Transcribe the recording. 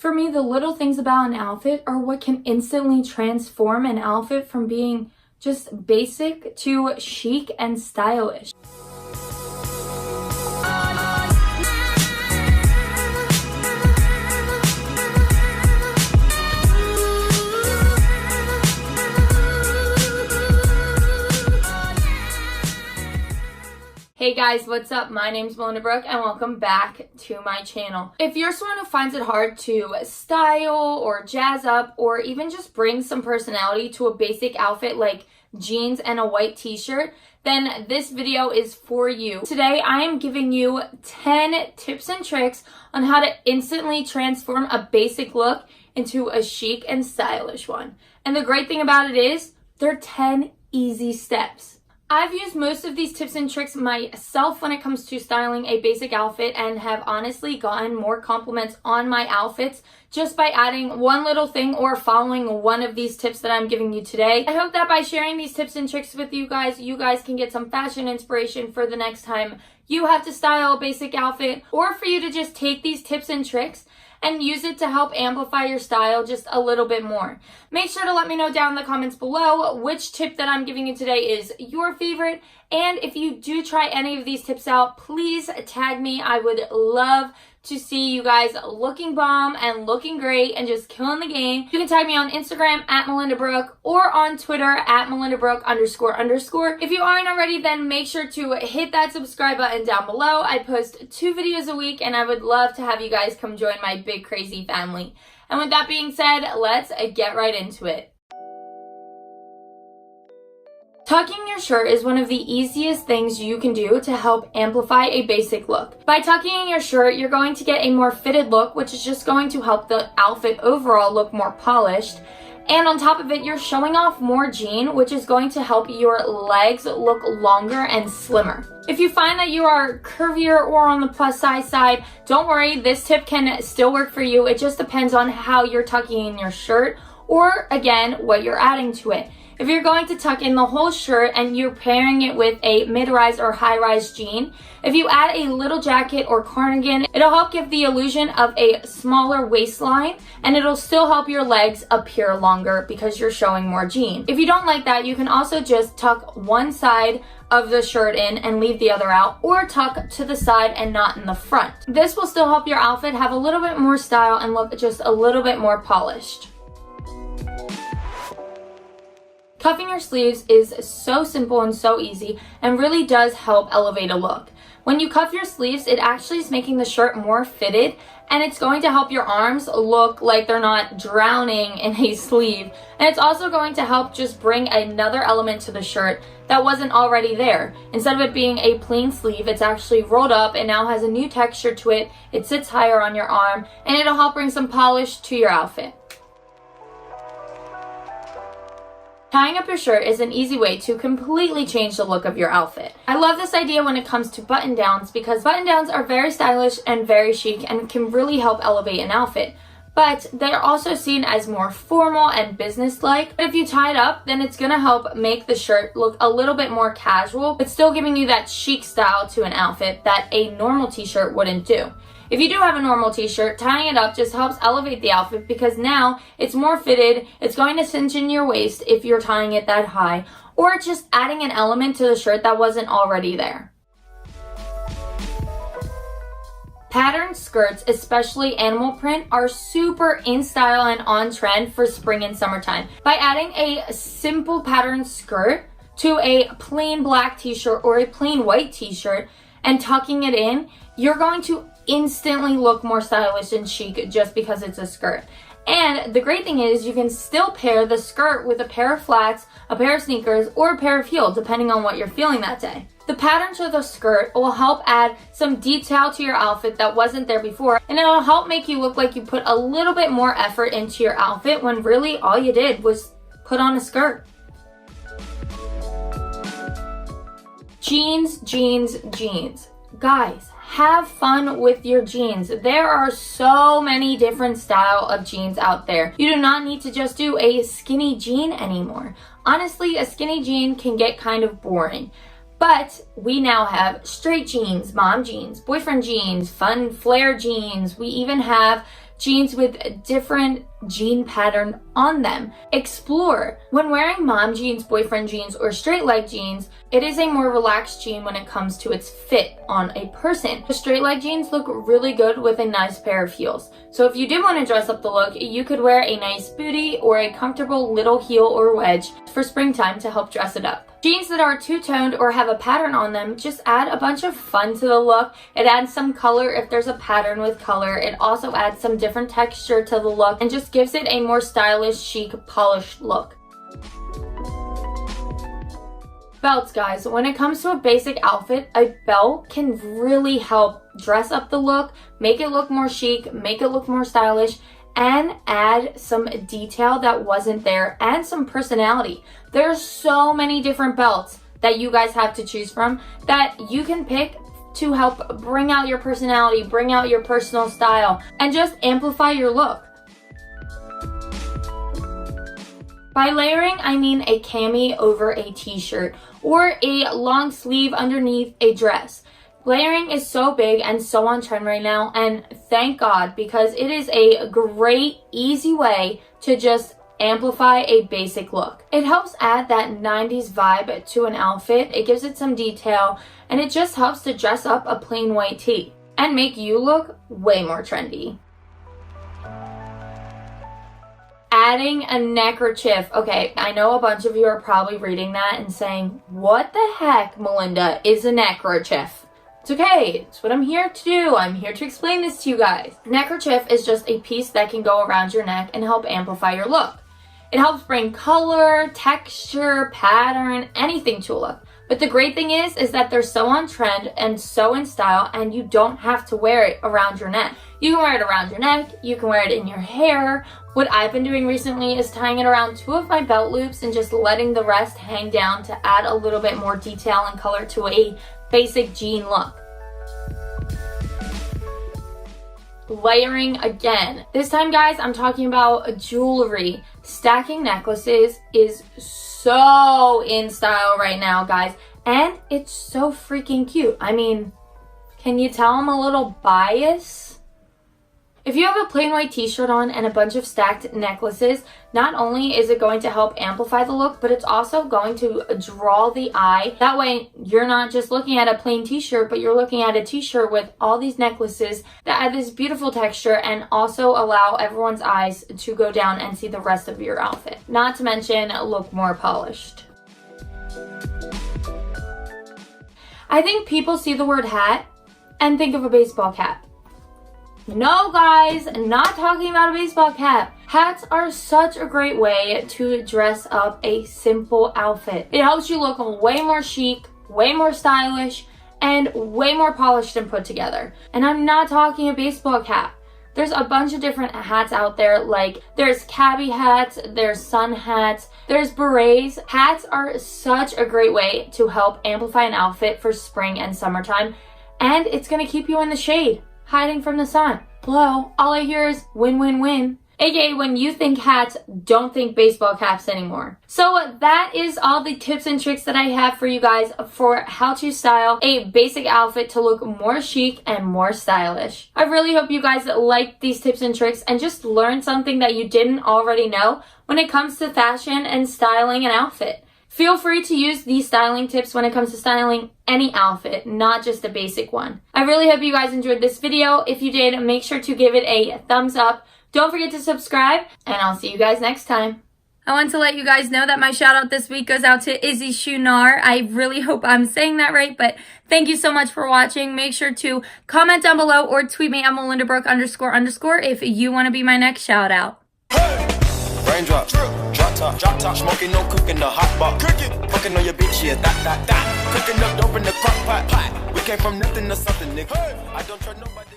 For me, the little things about an outfit are what can instantly transform an outfit from being just basic to chic and stylish. Hey guys, what's up? My name's Melinda Brooke and welcome back to my channel. If you're someone who finds it hard to style or jazz up or even just bring some personality to a basic outfit like jeans and a white t-shirt, then this video is for you. Today I am giving you 10 tips and tricks on how to instantly transform a basic look into a chic and stylish one. And the great thing about it is they're 10 easy steps. I've used most of these tips and tricks myself when it comes to styling a basic outfit and have honestly gotten more compliments on my outfits just by adding one little thing or following one of these tips that I'm giving you today. I hope that by sharing these tips and tricks with you guys can get some fashion inspiration for the next time you have to style a basic outfit, or for you to just take these tips and tricks and use it to help amplify your style just a little bit more. Make sure to let me know down in the comments below which tip that I'm giving you today is your favorite. And if you do try any of these tips out, please tag me. I would love to see you guys looking bomb and looking great and just killing the game. You can tag me on Instagram at Melinda Brooke or on Twitter at @MelindaBrooke__. If you aren't already, then make sure to hit that subscribe button down below. I post 2 videos a week and I would love to have you guys come join my big crazy family. And with that being said, let's get right into it. Tucking your shirt is one of the easiest things you can do to help amplify a basic look. By tucking in your shirt, you're going to get a more fitted look, which is just going to help the outfit overall look more polished. And on top of it, you're showing off more jean, which is going to help your legs look longer and slimmer. If you find that you are curvier or on the plus size side, don't worry, this tip can still work for you. It just depends on how you're tucking in your shirt or, again, what you're adding to it. If you're going to tuck in the whole shirt and you're pairing it with a mid-rise or high-rise jean, if you add a little jacket or cardigan, it'll help give the illusion of a smaller waistline, and it'll still help your legs appear longer because you're showing more jean. If you don't like that, you can also just tuck one side of the shirt in and leave the other out, or tuck to the side and not in the front. This will still help your outfit have a little bit more style and look just a little bit more polished. Cuffing your sleeves is so simple and so easy and really does help elevate a look. When you cuff your sleeves, it actually is making the shirt more fitted, and it's going to help your arms look like they're not drowning in a sleeve. And it's also going to help just bring another element to the shirt that wasn't already there. Instead of it being a plain sleeve, it's actually rolled up and now has a new texture to it. It sits higher on your arm, and it'll help bring some polish to your outfit. Tying up your shirt is an easy way to completely change the look of your outfit. I love this idea when it comes to button downs because button downs are very stylish and very chic and can really help elevate an outfit. But they're also seen as more formal and business-like. But if you tie it up, then it's gonna help make the shirt look a little bit more casual, but still giving you that chic style to an outfit that a normal t-shirt wouldn't do. If you do have a normal t-shirt, tying it up just helps elevate the outfit because now it's more fitted, it's going to cinch in your waist if you're tying it that high, or it's just adding an element to the shirt that wasn't already there. Patterned skirts, especially animal print, are super in style and on trend for spring and summertime. By adding a simple patterned skirt to a plain black t-shirt or a plain white t-shirt and tucking it in, you're going to instantly look more stylish and chic just because it's a skirt. And the great thing is you can still pair the skirt with a pair of flats, a pair of sneakers, or a pair of heels depending on what you're feeling that day. The pattern to the skirt will help add some detail to your outfit that wasn't there before, and it'll help make you look like you put a little bit more effort into your outfit when really all you did was put on a skirt. Jeans, jeans, jeans. Guys, have fun with your jeans. There are so many different style of jeans out there. You do not need to just do a skinny jean anymore. Honestly, a skinny jean can get kind of boring. But we now have straight jeans, mom jeans, boyfriend jeans, fun flare jeans. We even have jeans with different jean pattern on them. Explore. When wearing mom jeans, boyfriend jeans, or straight leg jeans, it is a more relaxed jean when it comes to its fit on a person. The straight leg jeans look really good with a nice pair of heels. So if you did want to dress up the look, you could wear a nice bootie or a comfortable little heel or wedge for springtime to help dress it up. Jeans that are two-toned or have a pattern on them just add a bunch of fun to the look. It adds some color if there's a pattern with color. It also adds some different texture to the look and just gives it a more stylish, chic, polished look. Belts, guys. When it comes to a basic outfit, a belt can really help dress up the look, make it look more chic, make it look more stylish, and add some detail that wasn't there and some personality. There's so many different belts that you guys have to choose from that you can pick to help bring out your personality, bring out your personal style, and just amplify your look. By layering, I mean a cami over a t-shirt or a long sleeve underneath a dress. Layering is so big and so on trend right now, and thank God, because it is a great, easy way to just amplify a basic look. It helps add that 90s vibe to an outfit, it gives it some detail, and it just helps to dress up a plain white tee and make you look way more trendy. Adding a neckerchief. Okay, I know a bunch of you are probably reading that and saying, what the heck, Melinda, is a neckerchief? It's okay, it's what I'm here to do. I'm here to explain this to you guys. Neckerchief is just a piece that can go around your neck and help amplify your look. It helps bring color, texture, pattern, anything to a look. But the great thing is that they're so on trend and so in style, and you don't have to wear it around your neck. You can wear it around your neck, you can wear it in your hair. What I've been doing recently is tying it around 2 of my belt loops and just letting the rest hang down to add a little bit more detail and color to a basic jean look. Layering again. This time, guys, I'm talking about jewelry. Stacking necklaces is so in style right now, guys, and it's so freaking cute. I mean, can you tell I'm a little biased? If you have a plain white t-shirt on and a bunch of stacked necklaces, not only is it going to help amplify the look, but it's also going to draw the eye. That way, you're not just looking at a plain t-shirt, but you're looking at a t-shirt with all these necklaces that add this beautiful texture and also allow everyone's eyes to go down and see the rest of your outfit. Not to mention, look more polished. I think people see the word hat and think of a baseball cap. No, guys, not talking about a baseball cap. Hats are such a great way to dress up a simple outfit. It helps you look way more chic, way more stylish, and way more polished and put together. And I'm not talking a baseball cap. There's a bunch of different hats out there, like there's cabbie hats, there's sun hats, there's berets. Hats are such a great way to help amplify an outfit for spring and summertime, and it's gonna keep you in the shade, hiding from the sun. Hello, all I hear is win, win, win. AKA when you think hats, don't think baseball caps anymore. So that is all the tips and tricks that I have for you guys for how to style a basic outfit to look more chic and more stylish. I really hope you guys liked these tips and tricks and just learned something that you didn't already know when it comes to fashion and styling an outfit. Feel free to use these styling tips when it comes to styling any outfit, not just a basic one. I really hope you guys enjoyed this video. If you did, make sure to give it a thumbs up. Don't forget to subscribe, and I'll see you guys next time. I want to let you guys know that my shout out this week goes out to Izzy Shunar. I really hope I'm saying that right, but thank you so much for watching. Make sure to comment down below or tweet me at MELINDA__ if you want to be my next shout out. Raindrop, drop top, smoking, no cooking, the hot pot. Fucking on your bitch, yeah, that. Cooking up dope in the crock pot. We came from nothing to something, nigga. I don't trust nobody.